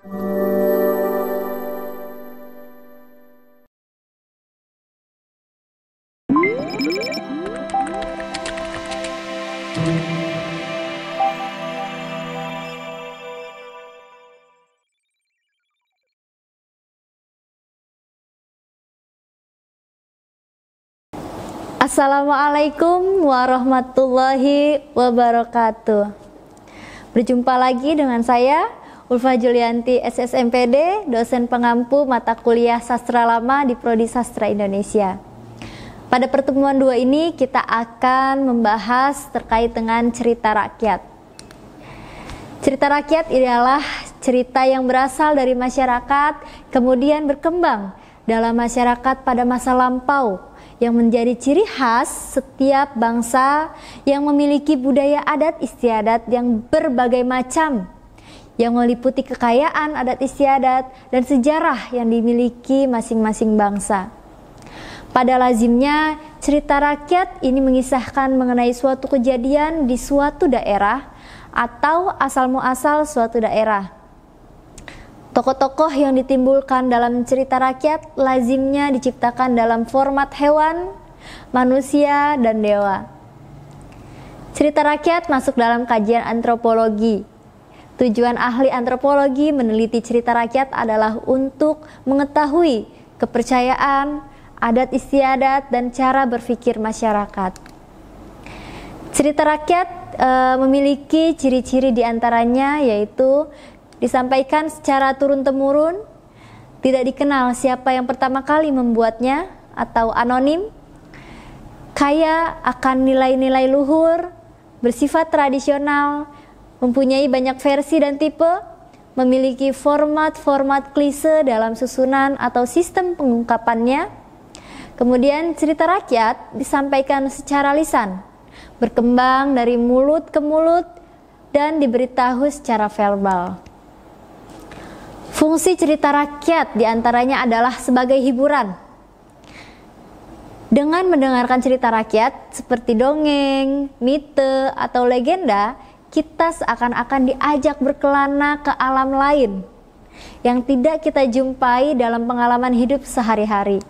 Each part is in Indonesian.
Assalamualaikum warahmatullahi wabarakatuh. Berjumpa lagi dengan saya Ulfa Julianti SSMPD, dosen pengampu mata kuliah Sastra Lama di Prodi Sastra Indonesia. Pada pertemuan 2 ini kita akan membahas terkait dengan cerita rakyat. Cerita rakyat adalah cerita yang berasal dari masyarakat, kemudian berkembang dalam masyarakat pada masa lampau, yang menjadi ciri khas setiap bangsa yang memiliki budaya adat istiadat yang berbagai macam, yang meliputi kekayaan adat istiadat dan sejarah yang dimiliki masing-masing bangsa. Pada lazimnya, cerita rakyat ini mengisahkan mengenai suatu kejadian di suatu daerah atau asal-muasal suatu daerah. Tokoh-tokoh yang ditimbulkan dalam cerita rakyat lazimnya diciptakan dalam format hewan, manusia, dan dewa. Cerita rakyat masuk dalam kajian antropologi. Tujuan ahli antropologi meneliti cerita rakyat adalah untuk mengetahui kepercayaan, adat istiadat, dan cara berpikir masyarakat. Cerita rakyat memiliki ciri-ciri diantaranya yaitu disampaikan secara turun-temurun, tidak dikenal siapa yang pertama kali membuatnya atau anonim, kaya akan nilai-nilai luhur, bersifat tradisional, mempunyai banyak versi dan tipe, memiliki format-format klise dalam susunan atau sistem pengungkapannya. Kemudian cerita rakyat disampaikan secara lisan, berkembang dari mulut ke mulut, dan diberitahu secara verbal. Fungsi cerita rakyat diantaranya adalah sebagai hiburan. Dengan mendengarkan cerita rakyat seperti dongeng, mite, atau legenda, kita seakan-akan diajak berkelana ke alam lain yang tidak kita jumpai dalam pengalaman hidup sehari-hari.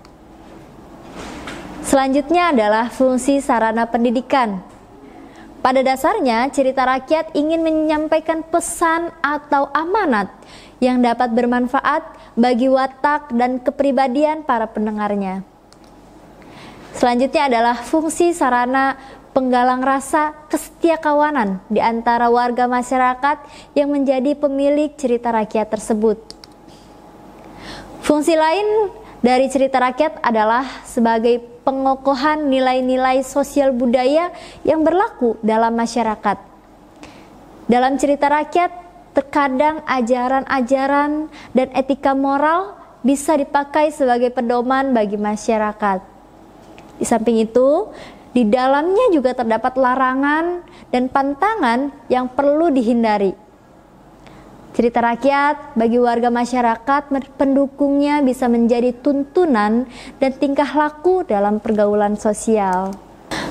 Selanjutnya adalah fungsi sarana pendidikan. Pada dasarnya, cerita rakyat ingin menyampaikan pesan atau amanat yang dapat bermanfaat bagi watak dan kepribadian para pendengarnya. Selanjutnya adalah fungsi sarana penggalang rasa kesetiakawanan di antara warga masyarakat yang menjadi pemilik cerita rakyat tersebut. Fungsi lain dari cerita rakyat adalah sebagai pengokohan nilai-nilai sosial budaya yang berlaku dalam masyarakat. Dalam cerita rakyat, terkadang ajaran-ajaran dan etika moral bisa dipakai sebagai pedoman bagi masyarakat. Di samping itu, di dalamnya juga terdapat larangan dan pantangan yang perlu dihindari. Cerita rakyat bagi warga masyarakat pendukungnya bisa menjadi tuntunan dan tingkah laku dalam pergaulan sosial.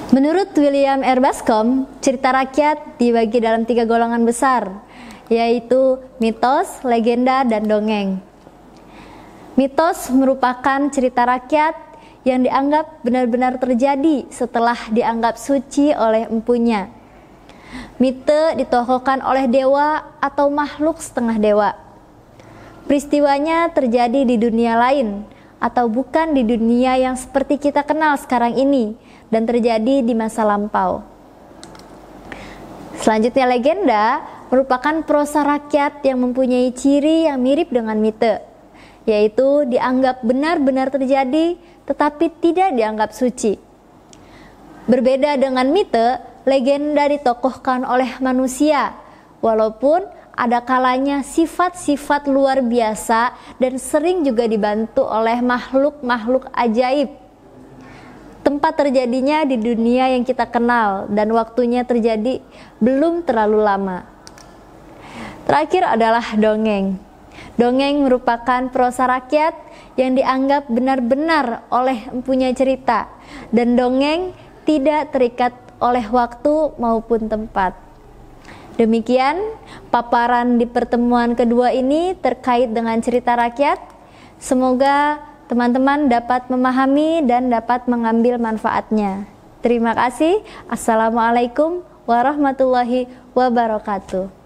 Menurut William R. Bascom, cerita rakyat dibagi dalam 3 golongan besar, yaitu mitos, legenda, dan dongeng. Mitos merupakan cerita rakyat yang dianggap benar-benar terjadi setelah dianggap suci oleh empunya. Mite ditokohkan oleh dewa atau makhluk setengah dewa. Peristiwanya terjadi di dunia lain atau bukan di dunia yang seperti kita kenal sekarang ini dan terjadi di masa lampau. Selanjutnya legenda merupakan prosa rakyat yang mempunyai ciri yang mirip dengan mite, yaitu dianggap benar-benar terjadi tetapi tidak dianggap suci. Berbeda dengan mite, legenda ditokohkan oleh manusia, walaupun ada kalanya sifat-sifat luar biasa dan sering juga dibantu oleh makhluk-makhluk ajaib. Tempat terjadinya di dunia yang kita kenal dan waktunya terjadi belum terlalu lama. Terakhir adalah dongeng. Dongeng merupakan prosa rakyat yang dianggap benar-benar oleh empunya cerita, dan dongeng tidak terikat oleh waktu maupun tempat. Demikian paparan di pertemuan kedua ini terkait dengan cerita rakyat. Semoga teman-teman dapat memahami dan dapat mengambil manfaatnya. Terima kasih. Assalamualaikum warahmatullahi wabarakatuh.